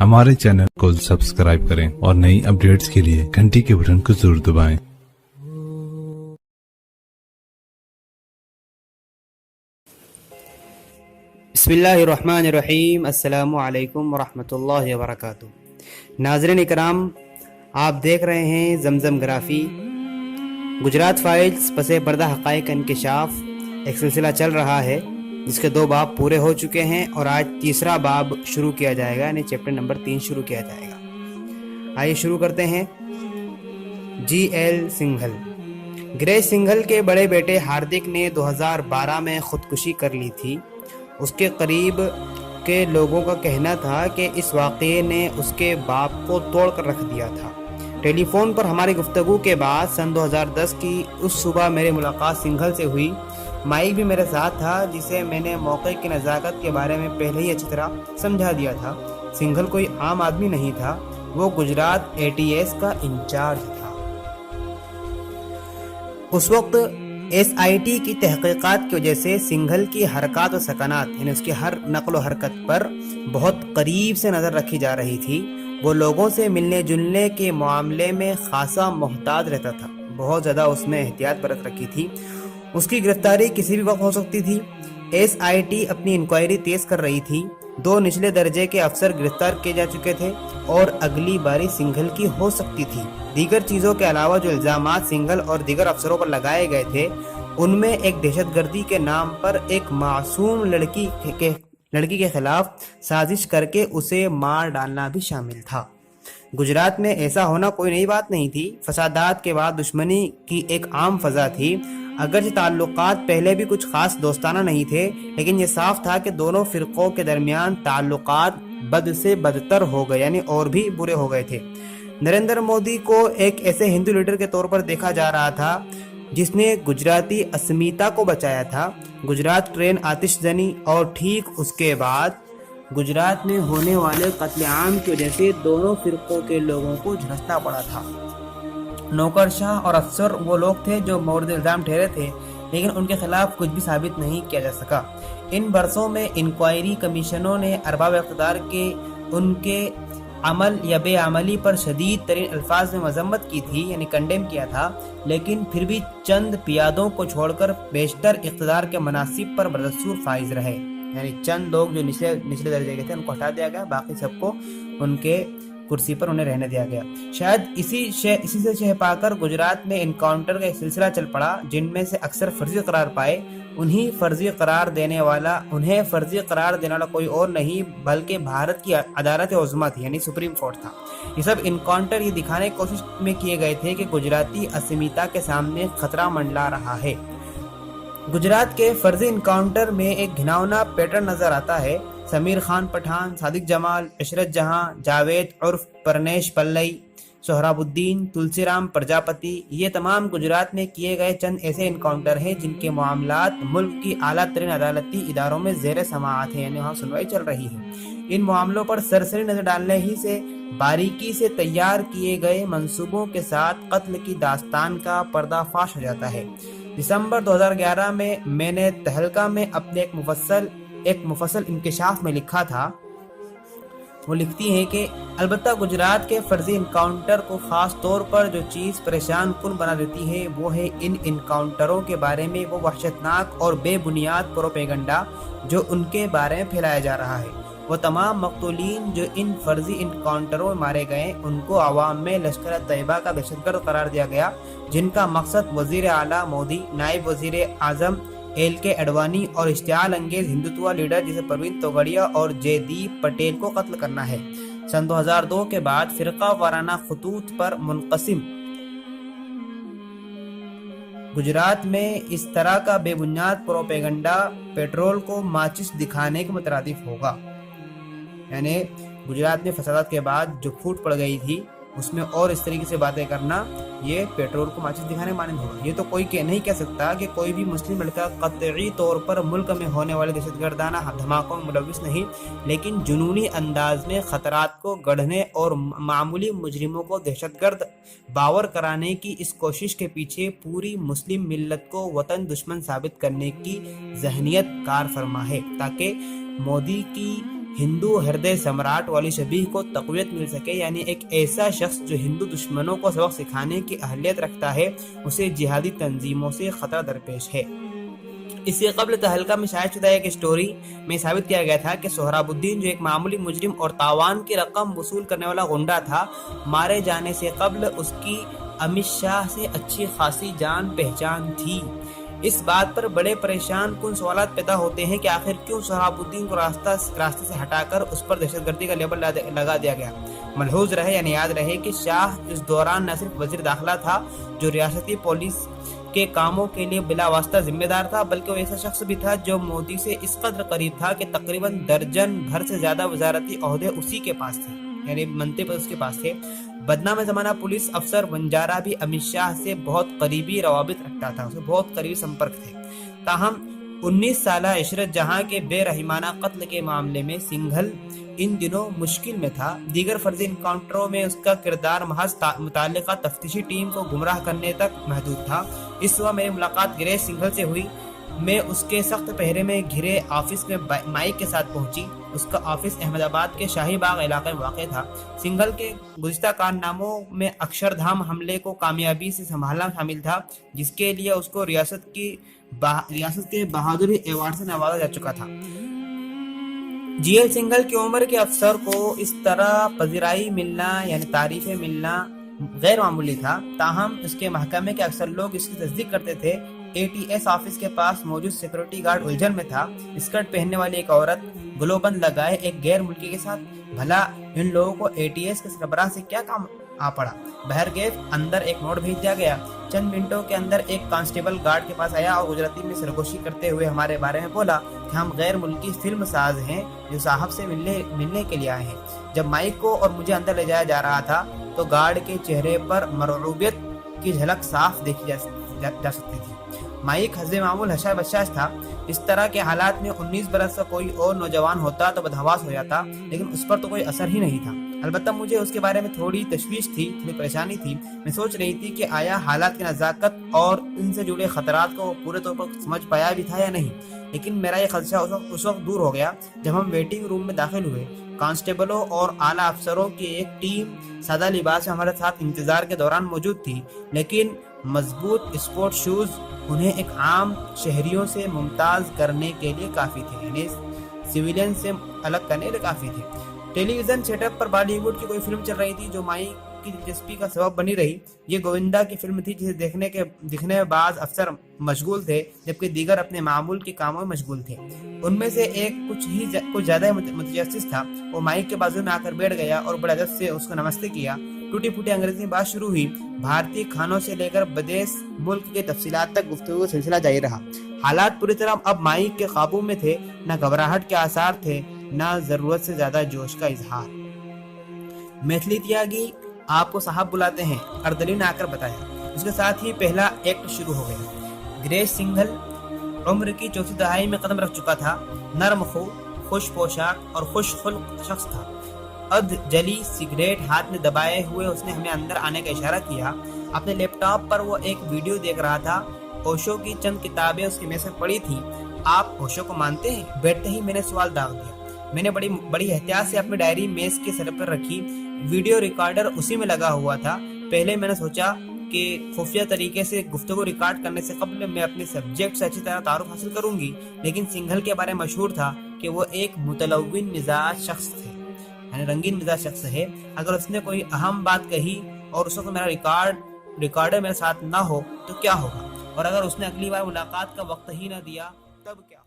हमारे चैनल को सब्सक्राइब करें और नई अपडेट्स के लिए घंटी के बटन को जरूर दबाएं। बिस्मिल्लाहिर्रहमानिर्रहीम। अस्सलामु अलैकुम वरहमतुल्लाहि वबरकातुहू। नाज़रीन इकराम, आप देख रहे हैं जमजम ग्राफी। गुजरात फाइल्स पसे पर्दा हक़ाइक़ का इंकिशाफ एक सिलसिला चल रहा है जिसके 2 बाब पूरे हो चुके हैं और आज तीसरा बाब शुरू किया जाएगा, यानी चैप्टर नंबर 3 शुरू किया जाएगा। आइए शुरू करते हैं। GL सिंघल। ग्रेस सिंघल के बड़े बेटे हार्दिक ने 2012 में खुदकुशी कर ली थी। उसके करीब के लोगों का कहना था कि इस वाक़ये ने उसके बाप को तोड़ कर रख दिया था। टेलीफोन पर हमारी गुफ्तगू के बाद सन 2010 की उस सुबह मेरी मुलाकात सिंघल से हुई। माइक भी मेरे साथ था, जिसे मैंने मौके की नज़ाकत के बारे में पहले ही अच्छी तरह समझा दिया था। सिंघल कोई आम आदमी नहीं था, वो गुजरात ATS का इंचार्ज था। उस वक्त SIT की तहकीकात की वजह से सिंघल की हरकत और सकनात, यानी उसकी हर नकल व हरकत पर बहुत करीब से नज़र रखी जा रही थी। वो लोगों से मिलने जुलने के मामले में खासा मोहतात रहता था, बहुत ज़्यादा उसमें एहतियात बरत रखी थी। उसकी गिरफ्तारी किसी भी वक्त हो सकती थी। SIT अपनी इंक्वायरी तेज कर रही थी। 2 निचले दर्जे के अफसर गिरफ्तार किए जा चुके थे और अगली बारी सिंघल की हो सकती थी। दीगर चीज़ों के अलावा जो इल्ज़ामात सिंघल और दीगर अफसरों पर लगाए गए थे, उनमें एक दहशतगर्दी के नाम पर एक मासूम लड़की के खिलाफ साजिश करके उसे मार डालना भी शामिल था। गुजरात में ऐसा होना कोई नई बात नहीं थी। फसादात के बाद दुश्मनी की एक आम फजा थी। अगरचे ताल्लुकात पहले भी कुछ खास दोस्ताना नहीं थे, लेकिन ये साफ था कि दोनों फिरकों के दरमियान ताल्लुकात बद से बदतर हो गए, यानी और भी बुरे हो गए थे। नरेंद्र मोदी को एक ऐसे हिंदू लीडर के तौर पर देखा जा रहा था जिसने गुजराती अस्मिता को बचाया था। गुजरात ट्रेन आतिशजनी और ठीक उसके बाद गुजरात में होने वाले कत्लेआम की वजह से दोनों फिरकों के लोगों को झुलसना पड़ा था। नौकरशाह और अफसर वो लोग थे जो मोर्द इल्ज़ाम ठहरे थे, लेकिन उनके खिलाफ कुछ भी साबित नहीं किया जा सका। इन बरसों में इंक्वायरी कमीशनों ने अरबाब इक़्तिदार के उनके अमल या बेअमली पर शदीद तरीन अल्फाज में मजम्मत की थी, यानी कंडेम किया था, लेकिन फिर भी चंद पियादों को छोड़कर बेशतर इक़्तिदार के मनासिब पर बदस्तूर फाइज रहे। यानी चंद लोग जो निचले दर्जे के थे उनको हटा दिया गया, बाकी सबको उनके कुर्सी पर उन्हें रहने दिया गया। शायद इसी से शह पाकर गुजरात में इनकाउंटर का एक सिलसिला चल पड़ा, जिनमें से अक्सर फर्जी करार पाए। उन्हें फर्जी करार देने वाला कोई और नहीं बल्कि भारत की अदालत उज़्मा थी, यानी सुप्रीम कोर्ट था। ये सब इनकाउंटर ये दिखाने की कोशिश में किए गए थे कि गुजराती अस्मिता के सामने खतरा मंडला रहा है। गुजरात के फर्जी इनकाउंटर में एक घिनौना पैटर्न नजर आता है। समीर खान पठान, सादिक जमाल, इशरत जहां, जावेद उर्फ परनेश पल्लई, सोहराबुद्दीन, तुलसीराम प्रजापति, ये तमाम गुजरात में किए गए चंद ऐसे इनकाउंटर हैं जिनके मामलात मुल्क की आला तरीन अदालती इदारों में ज़ेर समाअत है, यानी वहाँ सुनवाई चल रही है। इन मामलों पर सरसरी नजर डालने ही से बारीकी से तैयार किए गए मंसूबों के साथ कत्ल की दास्तान का पर्दाफाश हो जाता है। दिसंबर 2011 में मैंने तहलका में अपने एक मुफस्सल इंकिशाफ में लिखा था। वो लिखती हैं कि अलबत्ता गुजरात के फर्जी इनकाउंटर को खास तौर पर जो चीज़ परेशान कुन बना देती है वो है इन इनकाउंटरों के बारे में वो वहशतनाक और बेबुनियाद प्रोपेगंडा जो उनके बारे में फैलाया जा रहा है। वो तमाम मकतूलीन जो इन फर्जी इनकाउंटरों में मारे गए उनको अवाम में लश्कर तैयबा का दहशतगर्द करार दिया गया, जिनका मकसद वजीर आला मोदी, नायब वजीर आजम LK अडवाणी और इश्तियाल अंगेज हिंदुत्व लीडर जैसे परवीन तोगड़िया और जयदीप पटेल को कत्ल करना है। सन 2002 के बाद फिरका वाराना खतूत पर मुनक़सिम गुजरात में इस तरह का बेबुनियाद प्रोपेगंडा पेट्रोल को माचिस दिखाने के मुतरादिफ होगा। यानी गुजरात में फसादात के बाद जो फूट पड़ गई थी उसमें और इस तरीके से बातें करना ये पेट्रोल को माचिस दिखाने माने होगा। ये तो कोई नहीं कह सकता कि कोई भी मुस्लिम लड़का कतई तौर पर मुल्क में होने वाले दहशतगर्दाना धमाकों में मुलविस नहीं, लेकिन जुनूनी अंदाज में खतरात को गढ़ने और मामूली मुजरिमों को दहशतगर्द बावर कराने की इस कोशिश के पीछे पूरी मुस्लिम मिल्लत को वतन दुश्मन साबित करने की जहनियत कार फरमा है, ताकि मोदी की ہندو ہردے سمراٹ والی شبیہ کو تقویت مل سکے، یعنی ایک ایسا شخص جو ہندو دشمنوں کو سبق سکھانے کی اہلیت رکھتا ہے، اسے جہادی تنظیموں سے خطرہ درپیش ہے۔ اس سے قبل تہلکہ میں شائع شدہ ایک اسٹوری میں ثابت کیا گیا تھا کہ سہراب الدین، جو ایک معمولی مجرم اور تاوان کی رقم وصول کرنے والا غنڈہ تھا، مارے جانے سے قبل اس کی امت شاہ سے اچھی خاصی جان پہچان تھی۔ اس بات پر بڑے پریشان کن سوالات پیدا ہوتے ہیں کہ آخر کیوں سہراب الدین کو راستے سے ہٹا کر اس پر دہشت گردی کا لیبل لگا دیا گیا۔ ملحوظ رہے یعنی یاد رہے کہ شاہ اس دوران نہ صرف وزیر داخلہ تھا جو ریاستی پولیس کے کاموں کے لیے بلا واسطہ ذمہ دار تھا، بلکہ وہ ایسا شخص بھی تھا جو مودی سے اس قدر قریب تھا کہ تقریباً درجن بھر سے زیادہ وزارتی عہدے اسی کے پاس تھے، یعنی منصب اس کے پاس تھے۔ بدنام زمانہ پولیس افسر ونجارا بھی امت شاہ سے بہت قریبی روابط رکھتا تھا، اسے بہت قریبی سمپرک تھے۔ تاہم 19 سالہ عشرت جہاں کے بے رحمانہ قتل کے معاملے میں سنگھل ان دنوں مشکل میں تھا۔ دیگر فرضی انکاؤنٹروں میں اس کا کردار محض متعلقہ تفتیشی ٹیم کو گمراہ کرنے تک محدود تھا۔ اس صبح میری ملاقات گریش سنگھل سے ہوئی۔ میں اس کے سخت پہرے میں گھرے آفس میں مائک کے ساتھ پہنچی۔ اس کا آفس احمد آباد کے شاہی باغ علاقے میں واقع تھا۔ سنگھل کے گزشتہ کارناموں میں اکشردھام حملے کو کامیابی سے سنبھالنا شامل تھا، جس کے لیے اس کو ریاست کے بہادری ایوارڈ سے نوازا جا چکا تھا۔ جی ایل سنگھل کی عمر کے افسر کو اس طرح پذیرائی ملنا یعنی تعریفیں ملنا غیر معمولی تھا۔ تاہم اس کے محکمے کے اکثر لوگ اس کی تصدیق کرتے تھے۔ اے ٹی ایس آفس کے پاس موجود سیکورٹی گارڈ الجھن میں تھا۔ اسکرٹ پہننے والی ایک عورت گلوبند لگائے ایک غیر ملکی کے ساتھ، بھلا ان لوگوں کو اے ٹی ایس کے سربراہ سے کیا کام آ پڑا؟ بہرکیف اندر ایک نوٹ بھیج دیا گیا۔ چند منٹوں کے اندر ایک کانسٹیبل گارڈ کے پاس آیا اور گجراتی میں سرگوشی کرتے ہوئے ہمارے بارے میں بولا کہ ہم غیر ملکی فلم ساز ہیں جو صاحب سے ملنے کے لیے آئے ہیں۔ جب مائک کو اور مجھے اندر لے جایا جا رہا تھا تو گارڈ کے چہرے پر مرعوبیت کی جھلک صاف دیکھی جا سکتی تھی۔ مائک حسب معمول حشا بشاش تھا۔ اس طرح کے حالات میں 19 برس کا کوئی اور نوجوان ہوتا تو بدحواس ہو جاتا، لیکن اس پر تو کوئی اثر ہی نہیں تھا۔ البتہ مجھے اس کے بارے میں تھوڑی تشویش تھی، تھوڑی پریشانی تھی۔ میں سوچ رہی تھی کہ آیا حالات کی نزاکت اور ان سے جڑے خطرات کو پورے طور پر سمجھ پایا بھی تھا یا نہیں۔ لیکن میرا یہ خدشہ اس وقت دور ہو گیا جب ہم ویٹنگ روم میں داخل ہوئے۔ کانسٹیبلوں اور اعلیٰ افسروں کی ایک ٹیم سادہ لباس میں ہمارے ساتھ انتظار کے دوران موجود تھی، لیکن مضبوط اسپورٹ شوز انہیں ایک عام شہریوں سے ممتاز کرنے کے لیے کافی تھے، یعنی سویلین سے الگ کرنے کے لیے کافی تھے۔ ٹیلی ویژن سیٹ اپ پر بالی ووڈ کی کوئی فلم چل رہی تھی جو مائک کی دلچسپی کا سبب بنی رہی۔ یہ گووندا کی فلم تھی جسے دکھنے میں بعض افسر مشغول تھے جبکہ دیگر اپنے معمول کے کاموں میں مشغول تھے۔ ان میں سے ایک کچھ زیادہ متجسس تھا۔ وہ مائک کے بازو میں آ کر بیٹھ گیا اور بڑے ادب سے اس کو نمستے کیا۔ ٹوٹی پھوٹی انگریزی میں بات شروع ہوئی۔ بھارتی کھانوں سے لے کر بدیس ملک کے تفصیلات تک گفتگو کا سلسلہ جاری رہا۔ حالات پوری طرح اب مائک کے قابو میں تھے، نہ گھبراہٹ کے آثار تھے، نہ ضرورت سے زیادہ جوش کا اظہار۔ میتھلی تیاگی آپ کو صاحب بلاتے ہیں، اردلی نے آ کر بتایا۔ اس کے ساتھ ہی پہلا ایکٹ شروع ہو گیا۔ گریش سنگھل عمر کی چوتھی دہائی میں قدم رکھ چکا تھا۔ نرم خو، خوش پوشاک اور خوش خلق شخص تھا۔ ادھ جلی سگریٹ ہاتھ میں دبائے ہوئے اس نے ہمیں اندر آنے کا اشارہ کیا۔ اپنے لیپ ٹاپ پر وہ ایک ویڈیو دیکھ رہا تھا۔ اوشو کی چند کتابیں اس کی میز پر پڑی تھیں۔ آپ اوشو کو مانتے ہیں؟ بیٹھتے ہی میں نے سوال داغ دیا۔ میں نے بڑی احتیاط سے اپنی ڈائری میز کے سر پر رکھی۔ ویڈیو ریکارڈر اسی میں لگا ہوا تھا۔ پہلے میں نے سوچا کہ خفیہ طریقے سے گفتگو ریکارڈ کرنے سے قبل میں اپنے سبجیکٹ سے اچھی طرح تعارف حاصل کروں گی، لیکن سنگھل کے بارے میں مشہور تھا کہ وہ ایک متلون مزاج شخص تھے، یعنی رنگین مزاج شخص ہے۔ اگر اس نے کوئی اہم بات کہی اور اس وقت میرا ریکارڈر میرے ساتھ نہ ہو تو کیا ہوگا؟ اور اگر اس نے اگلی بار ملاقات کا وقت ہی نہ دیا تب کیا؟